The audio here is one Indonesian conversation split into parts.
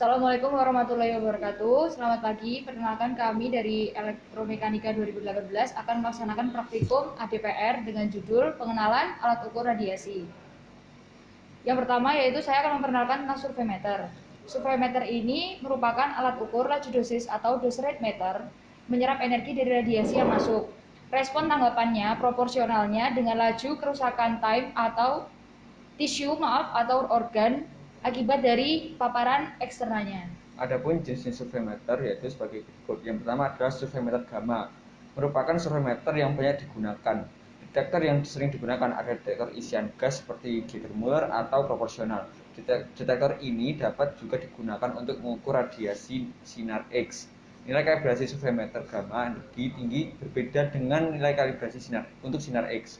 Assalamualaikum warahmatullahi wabarakatuh. Selamat pagi, perkenalkan kami dari Elektromekanika 2018 akan melaksanakan praktikum ADPR dengan judul pengenalan alat ukur radiasi. Yang pertama yaitu saya akan memperkenalkan tentang surveimeter. Surveimeter ini merupakan alat ukur laju dosis atau dose rate meter, menyerap energi dari radiasi yang masuk. Respon tanggapannya proporsionalnya dengan laju kerusakan time atau atau organ akibat dari paparan eksternalnya. Adapun jenis surveimeter yaitu sebagai berikut. Yang pertama adalah surveimeter gamma, merupakan surveimeter yang banyak digunakan. Detektor yang sering digunakan adalah detektor isian gas seperti Geiger Müller atau proporsional. Detektor ini dapat juga digunakan untuk mengukur radiasi sinar X. Nilai kalibrasi surveimeter gamma lebih tinggi berbeda dengan nilai kalibrasi untuk sinar X.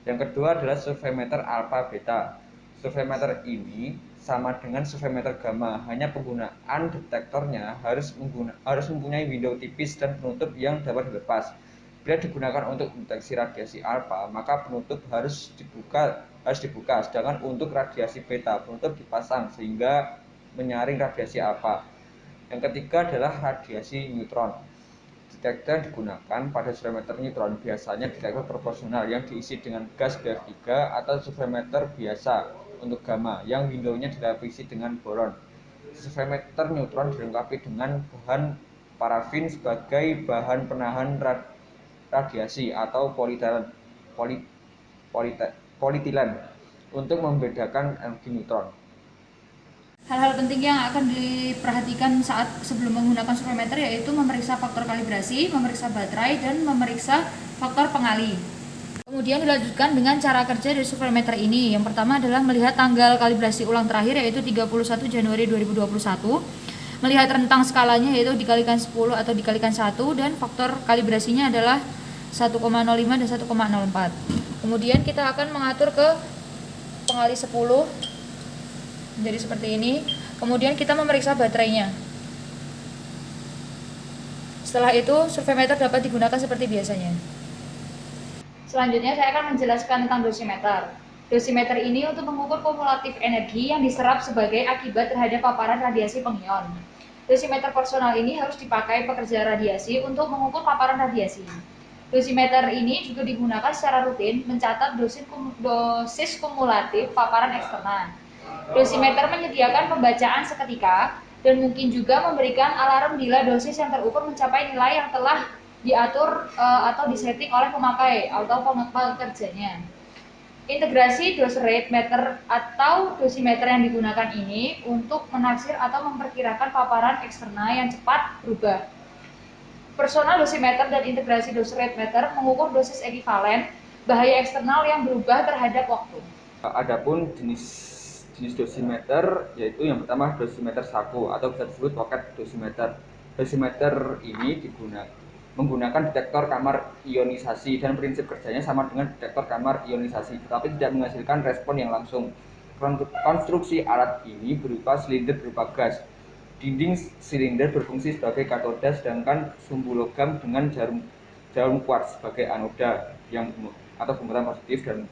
Yang kedua adalah surveimeter alpha beta. Surveimeter ini sama dengan surveimeter gamma, hanya penggunaan detektornya harus mempunyai window tipis dan penutup yang dapat dilepas. Bila digunakan untuk mendeteksi radiasi alpha, maka penutup harus dibuka, sedangkan untuk radiasi beta penutup dipasang sehingga menyaring radiasi alpha. Yang ketiga adalah radiasi neutron. Detektor yang digunakan pada surveimeter neutron biasanya detektor proporsional yang diisi dengan gas BF3 atau surveimeter biasa untuk gamma yang windownya dilapisi dengan boron. Surveimeter neutron dilengkapi dengan bahan parafin sebagai bahan penahan radiasi atau politilen untuk membedakan energi neutron. Hal-hal penting yang akan diperhatikan saat sebelum menggunakan surveimeter yaitu memeriksa faktor kalibrasi, memeriksa baterai, dan memeriksa faktor pengali. Kemudian dilanjutkan dengan cara kerja dari surveimeter ini. Yang pertama adalah melihat tanggal kalibrasi ulang terakhir yaitu 31 Januari 2021. Melihat rentang skalanya yaitu dikalikan 10 atau dikalikan 1 dan faktor kalibrasinya adalah 1,05 dan 1,04. Kemudian kita akan mengatur ke pengali 10 menjadi seperti ini. Kemudian kita memeriksa baterainya. Setelah itu surveimeter dapat digunakan seperti biasanya. Selanjutnya saya akan menjelaskan tentang dosimeter. Dosimeter ini untuk mengukur kumulatif energi yang diserap sebagai akibat terhadap paparan radiasi pengion. Dosimeter personal ini harus dipakai pekerja radiasi untuk mengukur paparan radiasi. Dosimeter ini juga digunakan secara rutin mencatat dosis kumulatif paparan eksternal. Dosimeter menyediakan pembacaan seketika dan mungkin juga memberikan alarm bila dosis yang terukur mencapai nilai yang telah diatur atau disetting oleh pemakai atau pekerjanya. Integrasi dose rate meter atau dosimeter yang digunakan ini untuk menaksir atau memperkirakan paparan eksternal yang cepat berubah. Personal dosimeter dan integrasi dose rate meter mengukur dosis ekivalen bahaya eksternal yang berubah terhadap waktu. Adapun jenis dosimeter yaitu yang pertama dosimeter saku atau bisa disebut pocket dosimeter. Dosimeter ini menggunakan detektor kamar ionisasi dan prinsip kerjanya sama dengan detektor kamar ionisasi, tetapi tidak menghasilkan respon yang langsung. Konstruksi alat ini berupa silinder berupa gas. Dinding silinder berfungsi sebagai katoda, sedangkan sumbu logam dengan jarum kuarts sebagai anoda yang atau bumuran positif. Dan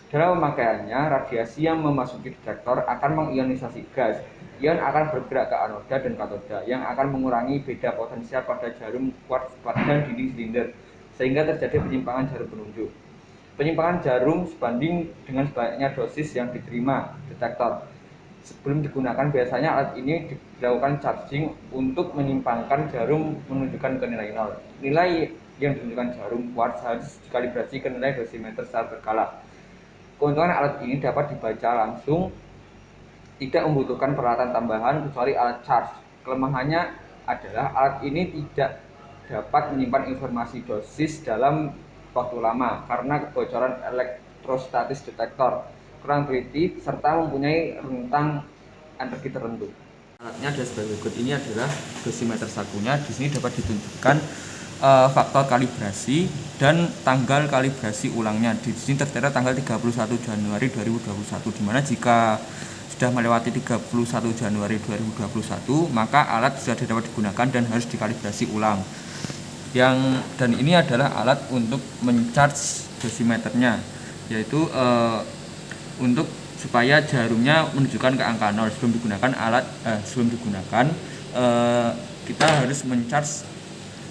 dalam pemakaiannya, radiasi yang memasuki detektor akan mengionisasi gas. Ion akan bergerak ke anoda dan katoda yang akan mengurangi beda potensial pada jarum kuarts dan dinding silinder, sehingga terjadi penyimpangan jarum penunjuk. Penyimpangan jarum sebanding dengan sebaliknya dosis yang diterima detektor. Sebelum digunakan, biasanya alat ini dilakukan charging untuk menyimpangkan jarum menunjukkan ke nilai 0. Nilai yang ditunjukkan jarum kuarts harus dikalibrasi ke nilai dosimeter secara berkala. Keuntungan alat ini dapat dibaca langsung, tidak membutuhkan peralatan tambahan kecuali alat charge. Kelemahannya adalah alat ini tidak dapat menyimpan informasi dosis dalam waktu lama karena kebocoran elektrostatis detektor, kurang teliti, serta mempunyai rentang energi tertentu. Alatnya ada sebagai berikut. Ini adalah dosimeter sakunya. Di sini dapat ditunjukkan faktor kalibrasi dan tanggal kalibrasi ulangnya. Di sini tertera tanggal 31 Januari 2021, di mana jika sudah melewati 31 Januari 2021 maka alat sudah dapat digunakan dan harus dikalibrasi ulang. Dan ini adalah alat untuk mencharge dosimeternya, yaitu untuk supaya jarumnya menunjukkan ke angka 0. Sebelum digunakan kita harus mencharge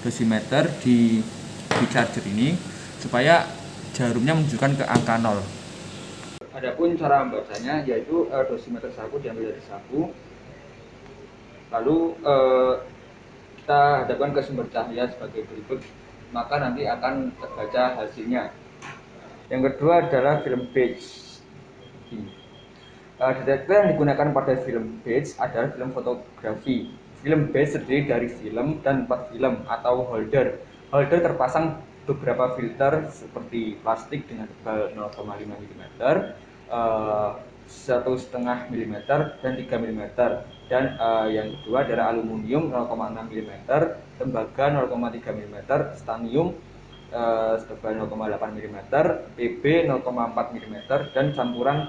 dosimeter di charger ini supaya jarumnya menunjukkan ke angka 0. Adapun cara membacanya yaitu dosimeter saku diambil dari saku, lalu kita hadapkan ke sumber cahaya sebagai berikut, maka nanti akan terbaca hasilnya. Yang kedua adalah film batch. Detektor yang digunakan pada film batch adalah film fotografi. Film batch terdiri dari film dan 4 film atau holder. Holder terpasang beberapa filter seperti plastik dengan tebal 0,5 mm, 1,5 mm dan 3 mm. Dan yang kedua adalah aluminium 0,6 mm, tembaga 0,3 mm, titanium setebal 0,8 mm, PB 0,4 mm, dan campuran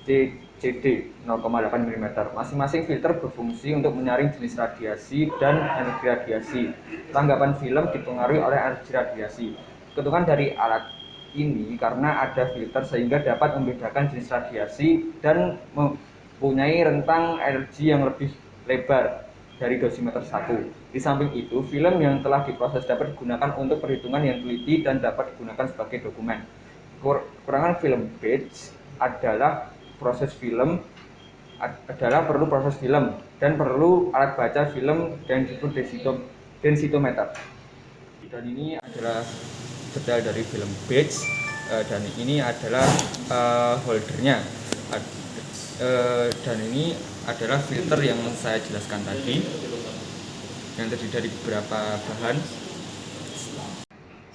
CD 0,8 mm. Masing-masing filter berfungsi untuk menyaring jenis radiasi dan energi radiasi. Tanggapan film dipengaruhi oleh energi radiasi. Keuntungan dari alat ini karena ada filter sehingga dapat membedakan jenis radiasi dan mempunyai rentang energi yang lebih lebar dari dosimeter saku. Di samping itu, film yang telah diproses dapat digunakan untuk perhitungan yang teliti dan dapat digunakan sebagai dokumen. Kekurangan film batch adalah perlu proses film dan perlu alat baca film dan disebut densitometer. Dan ini adalah detail dari film batch, dan ini adalah holdernya, dan ini adalah filter yang saya jelaskan tadi yang terdiri dari beberapa bahan.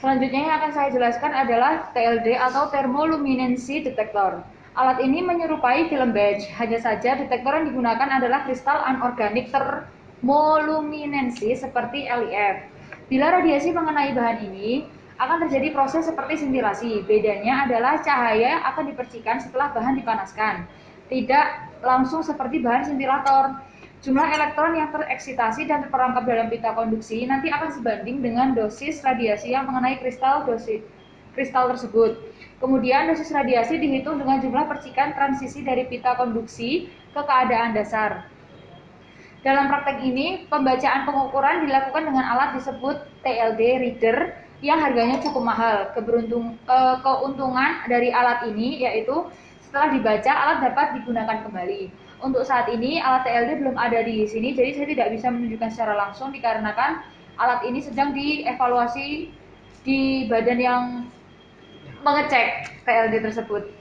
Selanjutnya yang akan saya jelaskan adalah TLD atau Thermoluminescence Detector. Alat ini menyerupai film batch, hanya saja detektor yang digunakan adalah kristal anorganik termoluminensi seperti LIF. Bila radiasi mengenai bahan ini, akan terjadi proses seperti sintilasi. Bedanya adalah cahaya akan dipercikan setelah bahan dipanaskan, tidak langsung seperti bahan sintilator. Jumlah elektron yang tereksitasi dan terperangkap dalam pita konduksi nanti akan sebanding dengan dosis radiasi yang mengenai kristal tersebut. Kemudian dosis radiasi dihitung dengan jumlah percikan transisi dari pita konduksi ke keadaan dasar. Dalam praktek ini, pembacaan pengukuran dilakukan dengan alat disebut TLD reader yang harganya cukup mahal. Keuntungan dari alat ini yaitu setelah dibaca alat dapat digunakan kembali. Untuk saat ini alat TLD belum ada di sini, jadi saya tidak bisa menunjukkan secara langsung dikarenakan alat ini sedang dievaluasi di badan yang mengecek TLD tersebut.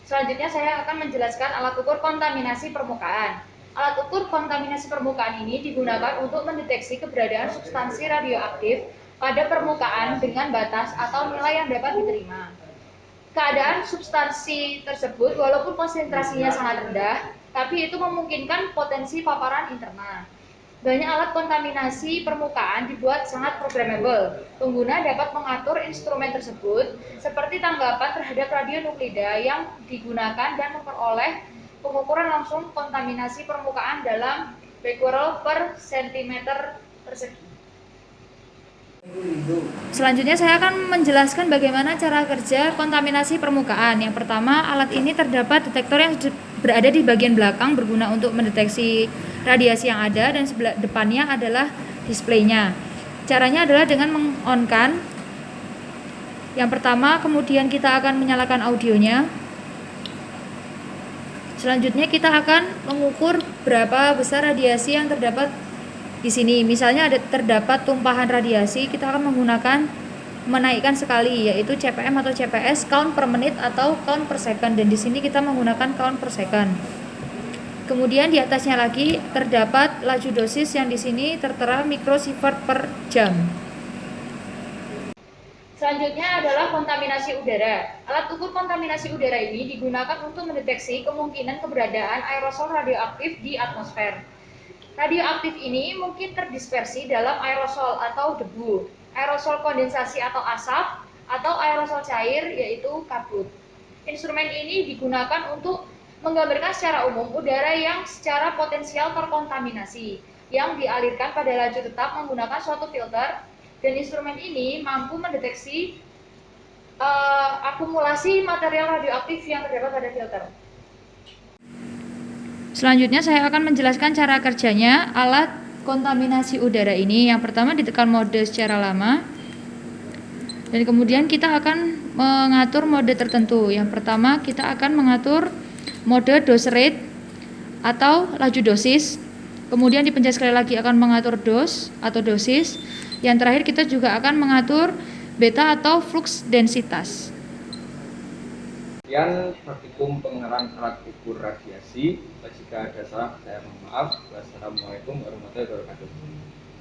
Selanjutnya saya akan menjelaskan alat ukur kontaminasi permukaan. Alat ukur kontaminasi permukaan ini digunakan untuk mendeteksi keberadaan substansi radioaktif pada permukaan dengan batas atau nilai yang dapat diterima. Keadaan substansi tersebut walaupun konsentrasinya sangat rendah, tapi itu memungkinkan potensi paparan interna. Banyak alat kontaminasi permukaan dibuat sangat programmable. Pengguna dapat mengatur instrumen tersebut seperti tanggapan terhadap radionuklida yang digunakan dan memperoleh pengukuran langsung kontaminasi permukaan dalam becquerel per centimeter persegi. Selanjutnya saya akan menjelaskan bagaimana cara kerja kontaminasi permukaan. Yang pertama, alat ini terdapat detektor yang berada di bagian belakang berguna untuk mendeteksi radiasi yang ada, dan sebelah depannya adalah displaynya. Caranya adalah dengan meng-on-kan yang pertama, kemudian kita akan menyalakan audionya. Selanjutnya kita akan mengukur berapa besar radiasi yang terdapat di sini. Misalnya terdapat tumpahan radiasi, kita akan menggunakan menaikkan sekali, yaitu CPM atau CPS, count per menit atau count per second, dan di sini kita menggunakan count per second. Kemudian di atasnya lagi terdapat laju dosis yang di sini tertera mikrosievert per jam. Selanjutnya adalah kontaminasi udara. Alat ukur kontaminasi udara ini digunakan untuk mendeteksi kemungkinan keberadaan aerosol radioaktif di atmosfer. Radioaktif ini mungkin terdispersi dalam aerosol atau debu, aerosol kondensasi atau asap, atau aerosol cair yaitu kabut. Instrumen ini digunakan untuk menggambarkan secara umum udara yang secara potensial terkontaminasi yang dialirkan pada laju tetap menggunakan suatu filter, dan instrumen ini mampu mendeteksi akumulasi material radioaktif yang terdapat pada filter. Selanjutnya saya akan menjelaskan cara kerjanya alat kontaminasi udara ini. Yang pertama ditekan mode secara lama, dan kemudian kita akan mengatur mode tertentu. Yang pertama kita akan mengatur mode dose rate atau laju dosis. Kemudian dipencet sekali lagi akan mengatur dose atau dosis. Yang terakhir kita juga akan mengatur beta atau flux densitas. Sekian praktikum pengenalan alat ukur radiasi. Jika ada salah saya mohon maaf. Wassalamualaikum warahmatullahi wabarakatuh.